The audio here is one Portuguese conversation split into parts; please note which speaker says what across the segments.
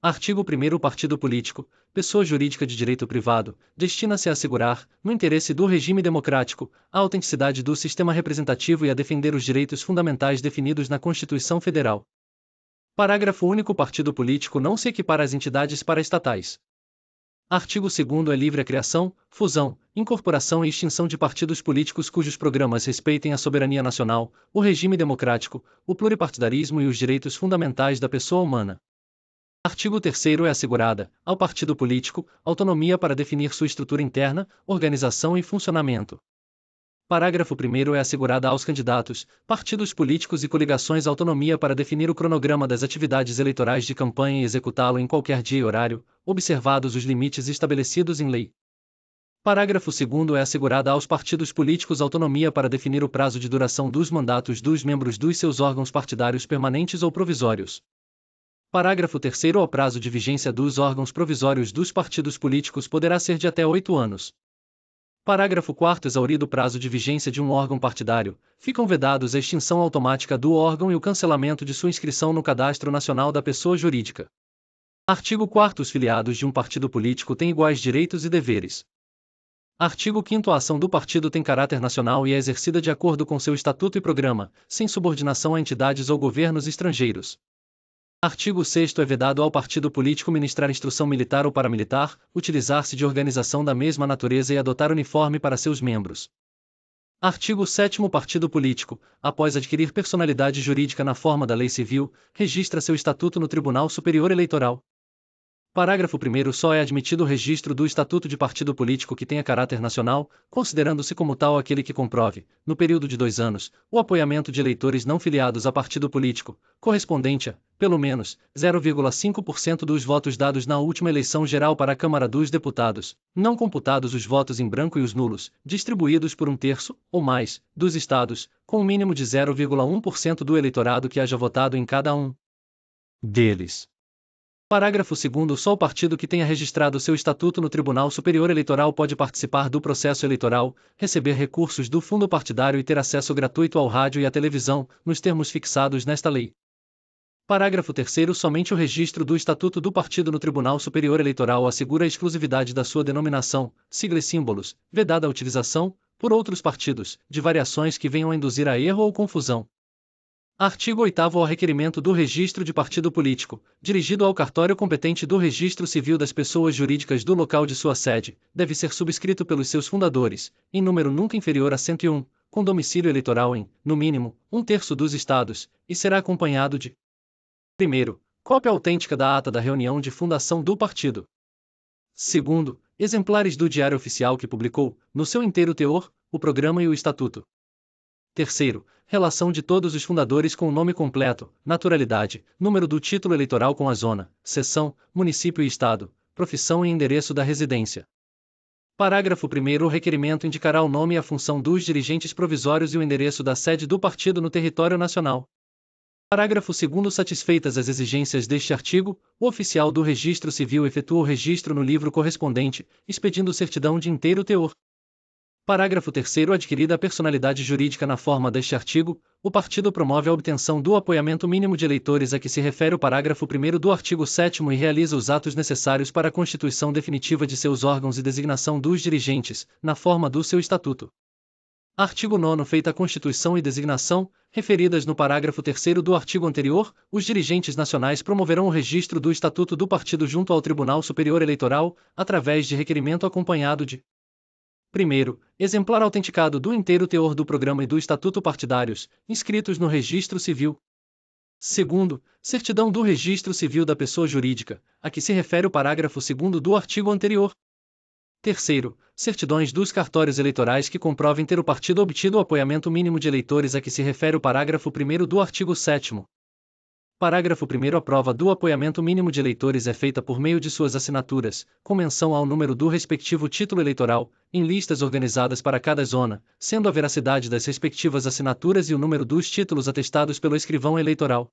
Speaker 1: Artigo 1º. O partido político, pessoa jurídica de direito privado, destina-se a assegurar, no interesse do regime democrático, a autenticidade do sistema representativo e a defender os direitos fundamentais definidos na Constituição Federal. Parágrafo único. O partido político não se equipara às entidades paraestatais. Artigo 2º. É livre a criação, fusão, incorporação e extinção de partidos políticos cujos programas respeitem a soberania nacional, o regime democrático, o pluripartidarismo e os direitos fundamentais da pessoa humana. Artigo 3º. É assegurada, ao partido político, autonomia para definir sua estrutura interna, organização e funcionamento. Parágrafo 1º. É assegurada aos candidatos, partidos políticos e coligações autonomia para definir o cronograma das atividades eleitorais de campanha e executá-lo em qualquer dia e horário, observados os limites estabelecidos em lei. Parágrafo 2º. É assegurada aos partidos políticos autonomia para definir o prazo de duração dos mandatos dos membros dos seus órgãos partidários permanentes ou provisórios. Parágrafo 3º. O prazo de vigência dos órgãos provisórios dos partidos políticos poderá ser de até 8 anos. Parágrafo 4º. Exaurido o prazo de vigência de um órgão partidário, ficam vedados a extinção automática do órgão e o cancelamento de sua inscrição no Cadastro Nacional da Pessoa Jurídica. Artigo 4º. Os filiados de um partido político têm iguais direitos e deveres. Artigo 5º. A ação do partido tem caráter nacional e é exercida de acordo com seu estatuto e programa, sem subordinação a entidades ou governos estrangeiros. Artigo 6º. É vedado ao partido político ministrar instrução militar ou paramilitar, utilizar-se de organização da mesma natureza e adotar uniforme para seus membros. Artigo 7º. O partido político, após adquirir personalidade jurídica na forma da lei civil, registra seu estatuto no Tribunal Superior Eleitoral. Parágrafo 1º. Só é admitido o registro do estatuto de partido político que tenha caráter nacional, considerando-se como tal aquele que comprove, no período de 2 anos, o apoiamento de eleitores não filiados a partido político, correspondente a, pelo menos, 0,5% dos votos dados na última eleição geral para a Câmara dos Deputados, não computados os votos em branco e os nulos, distribuídos por 1/3, ou mais, dos estados, com um mínimo de 0,1% do eleitorado que haja votado em cada um deles. Parágrafo 2º. Só o partido que tenha registrado seu estatuto no Tribunal Superior Eleitoral pode participar do processo eleitoral, receber recursos do fundo partidário e ter acesso gratuito ao rádio e à televisão, nos termos fixados nesta lei. Parágrafo 3º. Somente o registro do estatuto do partido no Tribunal Superior Eleitoral assegura a exclusividade da sua denominação, sigla e símbolos, vedada a utilização, por outros partidos, de variações que venham a induzir a erro ou confusão. Artigo 8º. Ao requerimento do registro de partido político, dirigido ao cartório competente do Registro Civil das pessoas jurídicas do local de sua sede, deve ser subscrito pelos seus fundadores, em número nunca inferior a 101, com domicílio eleitoral em, no mínimo, 1/3 dos estados, e será acompanhado de: 1º. Cópia autêntica da ata da reunião de fundação do partido. 2º. Exemplares do Diário Oficial que publicou, no seu inteiro teor, o programa e o estatuto. 3º. Relação de todos os fundadores com o nome completo, naturalidade, número do título eleitoral com a zona, seção, município e estado, profissão e endereço da residência. Parágrafo 1º. O requerimento indicará o nome e a função dos dirigentes provisórios e o endereço da sede do partido no território nacional. Parágrafo 2º. Satisfeitas as exigências deste artigo, o oficial do Registro Civil efetua o registro no livro correspondente, expedindo certidão de inteiro teor. Parágrafo 3º. Adquirida a personalidade jurídica na forma deste artigo, o partido promove a obtenção do apoiamento mínimo de eleitores a que se refere o parágrafo 1º do artigo 7º e realiza os atos necessários para a constituição definitiva de seus órgãos e designação dos dirigentes, na forma do seu estatuto. Artigo 9º. Feita a constituição e designação, referidas no parágrafo 3º do artigo anterior, os dirigentes nacionais promoverão o registro do estatuto do partido junto ao Tribunal Superior Eleitoral, através de requerimento acompanhado de: 1º. Exemplar autenticado do inteiro teor do programa e do estatuto partidários, inscritos no Registro Civil. 2º. Certidão do Registro Civil da pessoa jurídica, a que se refere o parágrafo 2º do artigo anterior. 3º. Certidões dos cartórios eleitorais que comprovem ter o partido obtido o apoiamento mínimo de eleitores a que se refere o parágrafo 1º do artigo 7º. Parágrafo 1º. A prova do apoiamento mínimo de eleitores é feita por meio de suas assinaturas, com menção ao número do respectivo título eleitoral, em listas organizadas para cada zona, sendo a veracidade das respectivas assinaturas e o número dos títulos atestados pelo escrivão eleitoral.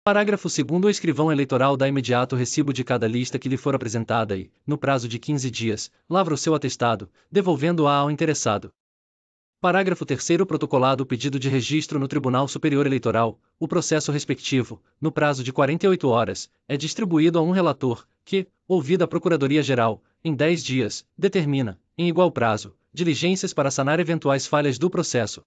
Speaker 1: Parágrafo 2º. O escrivão eleitoral dá imediato recibo de cada lista que lhe for apresentada e, no prazo de 15 dias, lavra o seu atestado, devolvendo-a ao interessado. Parágrafo 3º protocolado o pedido de registro no Tribunal Superior Eleitoral, o processo respectivo, no prazo de 48 horas, é distribuído a um relator, que, ouvida a Procuradoria-Geral, em 10 dias, determina, em igual prazo, diligências para sanar eventuais falhas do processo.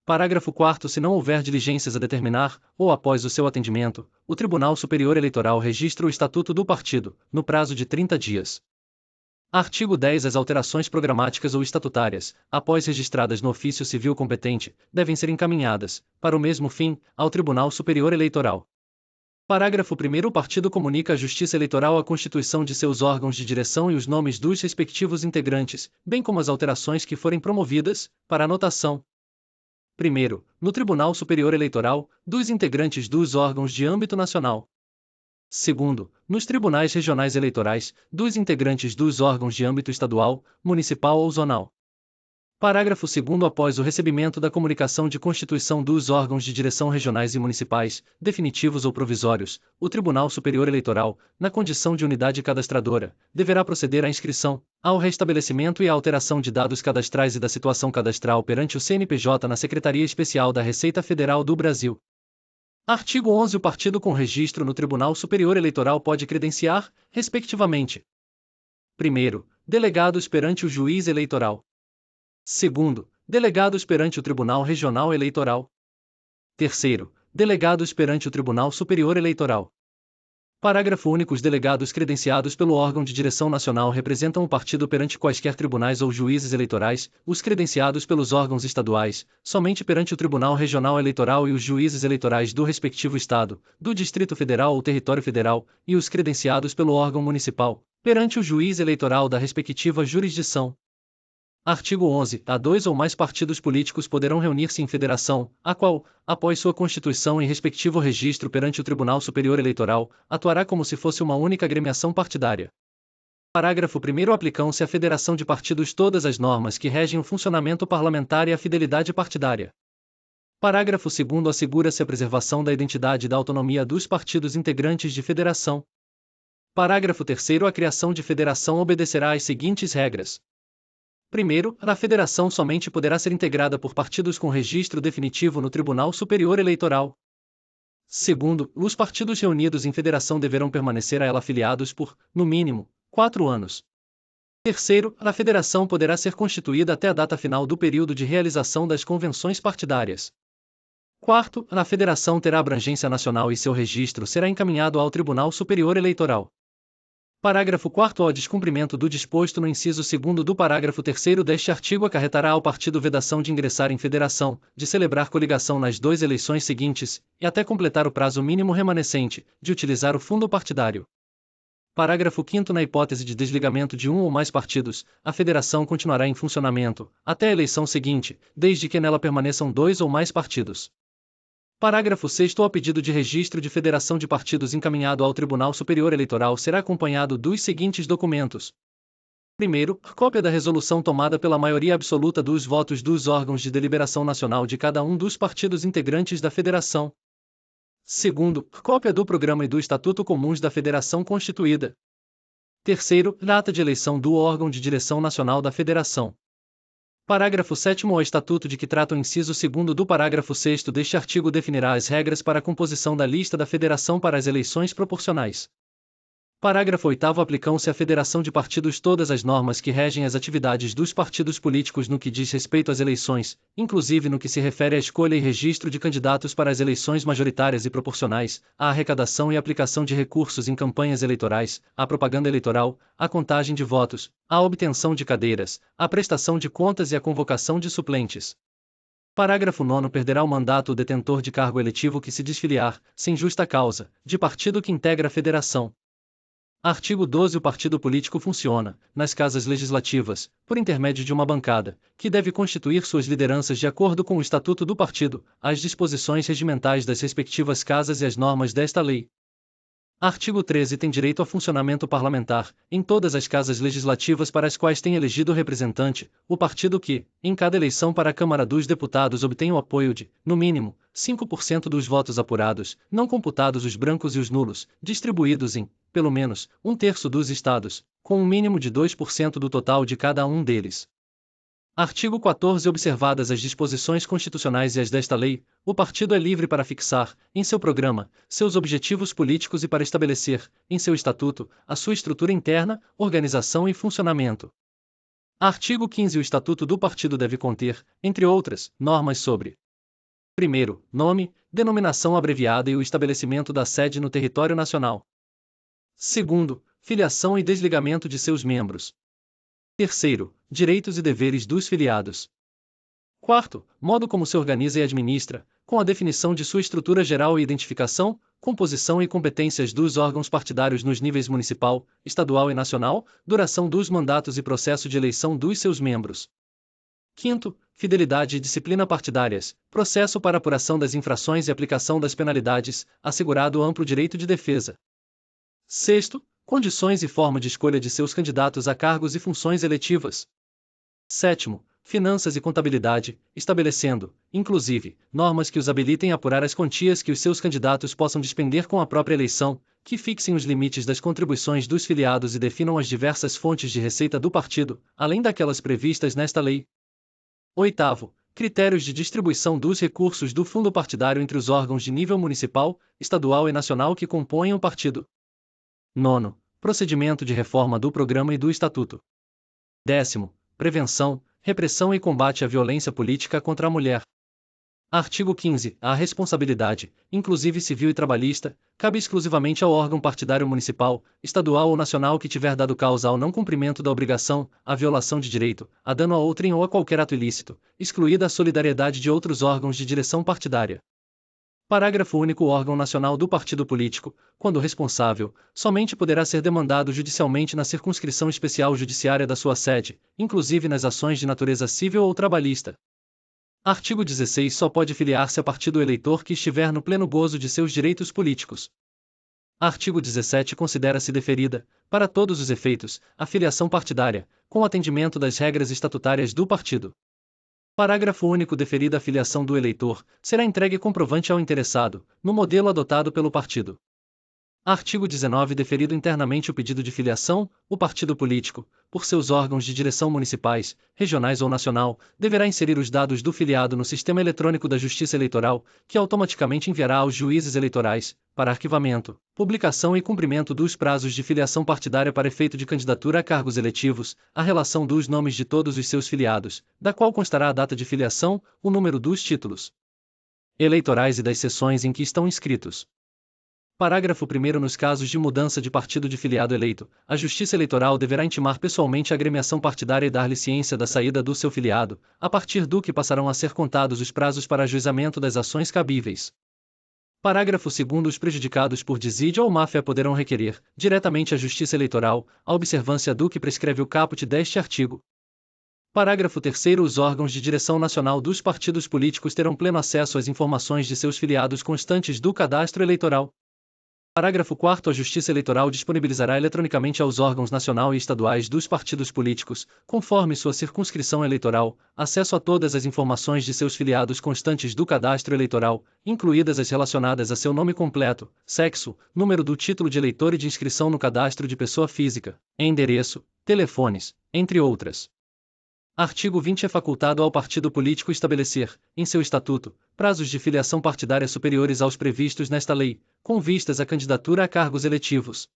Speaker 1: Parágrafo 4º se não houver diligências a determinar, ou após o seu atendimento, o Tribunal Superior Eleitoral registra o Estatuto do Partido, no prazo de 30 dias. Artigo 10. As alterações programáticas ou estatutárias, após registradas no ofício civil competente, devem ser encaminhadas, para o mesmo fim, ao Tribunal Superior Eleitoral. Parágrafo 1º. O partido comunica à Justiça Eleitoral a constituição de seus órgãos de direção e os nomes dos respectivos integrantes, bem como as alterações que forem promovidas, para anotação. Primeiro, no Tribunal Superior Eleitoral, dos integrantes dos órgãos de âmbito nacional. Segundo, nos tribunais regionais eleitorais, dos integrantes dos órgãos de âmbito estadual, municipal ou zonal. Parágrafo 2º. Após o recebimento da comunicação de constituição dos órgãos de direção regionais e municipais, definitivos ou provisórios, o Tribunal Superior Eleitoral, na condição de unidade cadastradora, deverá proceder à inscrição, ao restabelecimento e à alteração de dados cadastrais e da situação cadastral perante o CNPJ na Secretaria Especial da Receita Federal do Brasil. Artigo 11. O partido com registro no Tribunal Superior Eleitoral pode credenciar, respectivamente: primeiro, delegados perante o juiz eleitoral. Segundo, delegados perante o Tribunal Regional Eleitoral. Terceiro, delegados perante o Tribunal Superior Eleitoral. Parágrafo único. Os delegados credenciados pelo órgão de direção nacional representam o partido perante quaisquer tribunais ou juízes eleitorais, os credenciados pelos órgãos estaduais, somente perante o Tribunal Regional Eleitoral e os juízes eleitorais do respectivo Estado, do Distrito Federal ou Território Federal, e os credenciados pelo órgão municipal, perante o juiz eleitoral da respectiva jurisdição. Artigo 11. A dois ou mais partidos políticos poderão reunir-se em federação, a qual, após sua constituição e respectivo registro perante o Tribunal Superior Eleitoral, atuará como se fosse uma única agremiação partidária. Parágrafo 1º. Aplicam-se à federação de partidos todas as normas que regem o funcionamento parlamentar e a fidelidade partidária. Parágrafo 2º. Assegura-se a preservação da identidade e da autonomia dos partidos integrantes de federação. Parágrafo 3º. A criação de federação obedecerá às seguintes regras. Primeiro, a federação somente poderá ser integrada por partidos com registro definitivo no Tribunal Superior Eleitoral. Segundo, os partidos reunidos em federação deverão permanecer a ela afiliados por, no mínimo, 4 anos. Terceiro, a federação poderá ser constituída até a data final do período de realização das convenções partidárias. Quarto, a federação terá abrangência nacional e seu registro será encaminhado ao Tribunal Superior Eleitoral. Parágrafo 4º. Ao descumprimento do disposto no inciso 2º do parágrafo 3º deste artigo acarretará ao partido vedação de ingressar em federação, de celebrar coligação nas 2 eleições seguintes, e até completar o prazo mínimo remanescente, de utilizar o fundo partidário. Parágrafo 5º. Na hipótese de desligamento de um ou mais partidos, a federação continuará em funcionamento, até a eleição seguinte, desde que nela permaneçam 2 ou mais partidos. Parágrafo 6º. O pedido de registro de federação de partidos encaminhado ao Tribunal Superior Eleitoral será acompanhado dos seguintes documentos. Primeiro, cópia da resolução tomada pela maioria absoluta dos votos dos órgãos de deliberação nacional de cada um dos partidos integrantes da federação. Segundo, cópia do programa e do Estatuto Comuns da Federação Constituída. Terceiro, ata de eleição do órgão de direção nacional da federação. Parágrafo 7º. O Estatuto de que trata o inciso 2º do parágrafo 6º deste artigo definirá as regras para a composição da lista da federação para as eleições proporcionais. Parágrafo 8º. Aplicam-se à federação de partidos todas as normas que regem as atividades dos partidos políticos no que diz respeito às eleições, inclusive no que se refere à escolha e registro de candidatos para as eleições majoritárias e proporcionais, à arrecadação e aplicação de recursos em campanhas eleitorais, à propaganda eleitoral, à contagem de votos, à obtenção de cadeiras, à prestação de contas e à convocação de suplentes. Parágrafo 9º. Perderá o mandato o detentor de cargo eletivo que se desfiliar, sem justa causa, de partido que integra a federação. Artigo 12. O partido político funciona, nas casas legislativas, por intermédio de uma bancada, que deve constituir suas lideranças de acordo com o Estatuto do Partido, as disposições regimentais das respectivas casas e as normas desta lei. Artigo 13. Tem direito a funcionamento parlamentar, em todas as casas legislativas para as quais tem elegido representante, o partido que, em cada eleição para a Câmara dos Deputados obtém o apoio de, no mínimo, 5% dos votos apurados, não computados os brancos e os nulos, distribuídos em, pelo menos, 1/3 dos estados, com um mínimo de 2% do total de cada um deles. Artigo 14. Observadas as disposições constitucionais e as desta lei, o partido é livre para fixar, em seu programa, seus objetivos políticos e para estabelecer, em seu estatuto, a sua estrutura interna, organização e funcionamento. Artigo 15. O estatuto do partido deve conter, entre outras, normas sobre: primeiro, nome, denominação abreviada e o estabelecimento da sede no território nacional. Segundo, filiação e desligamento de seus membros. Terceiro, direitos e deveres dos filiados. Quarto, modo como se organiza e administra, com a definição de sua estrutura geral e identificação, composição e competências dos órgãos partidários nos níveis municipal, estadual e nacional, duração dos mandatos e processo de eleição dos seus membros. Quinto, fidelidade e disciplina partidárias, processo para apuração das infrações e aplicação das penalidades, assegurado amplo direito de defesa. Sexto, condições e forma de escolha de seus candidatos a cargos e funções eletivas. Sétimo, finanças e contabilidade, estabelecendo, inclusive, normas que os habilitem a apurar as quantias que os seus candidatos possam despender com a própria eleição, que fixem os limites das contribuições dos filiados e definam as diversas fontes de receita do partido, além daquelas previstas nesta lei. Oitavo, critérios de distribuição dos recursos do fundo partidário entre os órgãos de nível municipal, estadual e nacional que compõem o partido. Nono, procedimento de reforma do programa e do estatuto. Décimo, prevenção, repressão e combate à violência política contra a mulher. Artigo 15. A responsabilidade, inclusive civil e trabalhista, cabe exclusivamente ao órgão partidário municipal, estadual ou nacional que tiver dado causa ao não cumprimento da obrigação, à violação de direito, a dano a outrem ou a qualquer ato ilícito, excluída a solidariedade de outros órgãos de direção partidária. Parágrafo único. O órgão nacional do partido político, quando responsável, somente poderá ser demandado judicialmente na circunscrição especial judiciária da sua sede, inclusive nas ações de natureza civil ou trabalhista. Artigo 16. Só pode filiar-se a partido o eleitor que estiver no pleno gozo de seus direitos políticos. Artigo 17. Considera-se deferida, para todos os efeitos, a filiação partidária, com atendimento das regras estatutárias do partido. Parágrafo único. Deferida a filiação do eleitor, será entregue comprovante ao interessado, no modelo adotado pelo partido. Artigo 19. Deferido internamente o pedido de filiação, o partido político, por seus órgãos de direção municipais, regionais ou nacional, deverá inserir os dados do filiado no sistema eletrônico da Justiça Eleitoral, que automaticamente enviará aos juízes eleitorais, para arquivamento, publicação e cumprimento dos prazos de filiação partidária para efeito de candidatura a cargos eletivos, a relação dos nomes de todos os seus filiados, da qual constará a data de filiação, o número dos títulos eleitorais e das seções em que estão inscritos. Parágrafo 1º. Nos casos de mudança de partido de filiado eleito, a Justiça Eleitoral deverá intimar pessoalmente a agremiação partidária e dar-lhe ciência da saída do seu filiado, a partir do que passarão a ser contados os prazos para ajuizamento das ações cabíveis. Parágrafo 2º. Os prejudicados por desídia ou máfia poderão requerer, diretamente à Justiça Eleitoral, a observância do que prescreve o caput deste artigo. Parágrafo 3º. Os órgãos de direção nacional dos partidos políticos terão pleno acesso às informações de seus filiados constantes do cadastro eleitoral. Parágrafo 4º. A Justiça Eleitoral disponibilizará eletronicamente aos órgãos nacional e estaduais dos partidos políticos, conforme sua circunscrição eleitoral, acesso a todas as informações de seus filiados constantes do cadastro eleitoral, incluídas as relacionadas a seu nome completo, sexo, número do título de eleitor e de inscrição no cadastro de pessoa física, endereço, telefones, entre outras. Artigo 20. É facultado ao partido político estabelecer, em seu estatuto, prazos de filiação partidária superiores aos previstos nesta lei, com vistas à candidatura a cargos eletivos.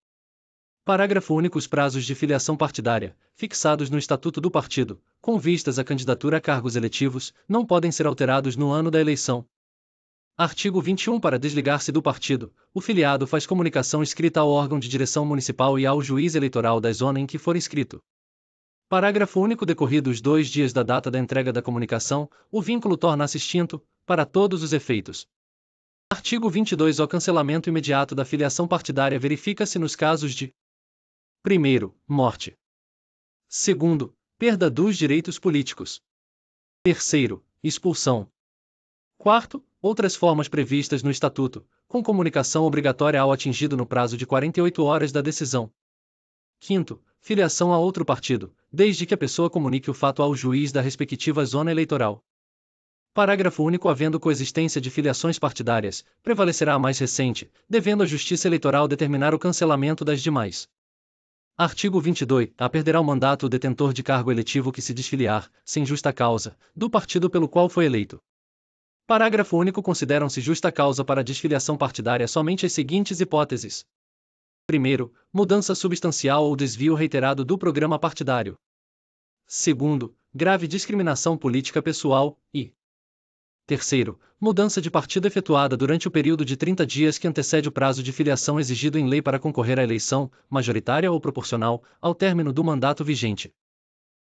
Speaker 1: Parágrafo único. Os prazos de filiação partidária, fixados no estatuto do partido, com vistas à candidatura a cargos eletivos, não podem ser alterados no ano da eleição. Artigo 21. Para desligar-se do partido, o filiado faz comunicação escrita ao órgão de direção municipal e ao juiz eleitoral da zona em que for inscrito. Parágrafo único. Decorridos 2 dias da data da entrega da comunicação, o vínculo torna-se extinto, para todos os efeitos. Artigo 22. O cancelamento imediato da filiação partidária verifica-se nos casos de: primeiro, morte. Segundo, perda dos direitos políticos. Terceiro, expulsão. Quarto, outras formas previstas no Estatuto, com comunicação obrigatória ao atingido no prazo de 48 horas da decisão. Quinto, filiação a outro partido, desde que a pessoa comunique o fato ao juiz da respectiva zona eleitoral. Parágrafo único. Havendo coexistência de filiações partidárias, prevalecerá a mais recente, devendo a Justiça Eleitoral determinar o cancelamento das demais. Artigo 22. A perderá o mandato o detentor de cargo eletivo que se desfiliar, sem justa causa, do partido pelo qual foi eleito. Parágrafo único. Consideram-se justa causa para a desfiliação partidária somente as seguintes hipóteses. Primeiro, mudança substancial ou desvio reiterado do programa partidário. Segundo, grave discriminação política pessoal, e terceiro, mudança de partido efetuada durante o período de 30 dias que antecede o prazo de filiação exigido em lei para concorrer à eleição, majoritária ou proporcional, ao término do mandato vigente.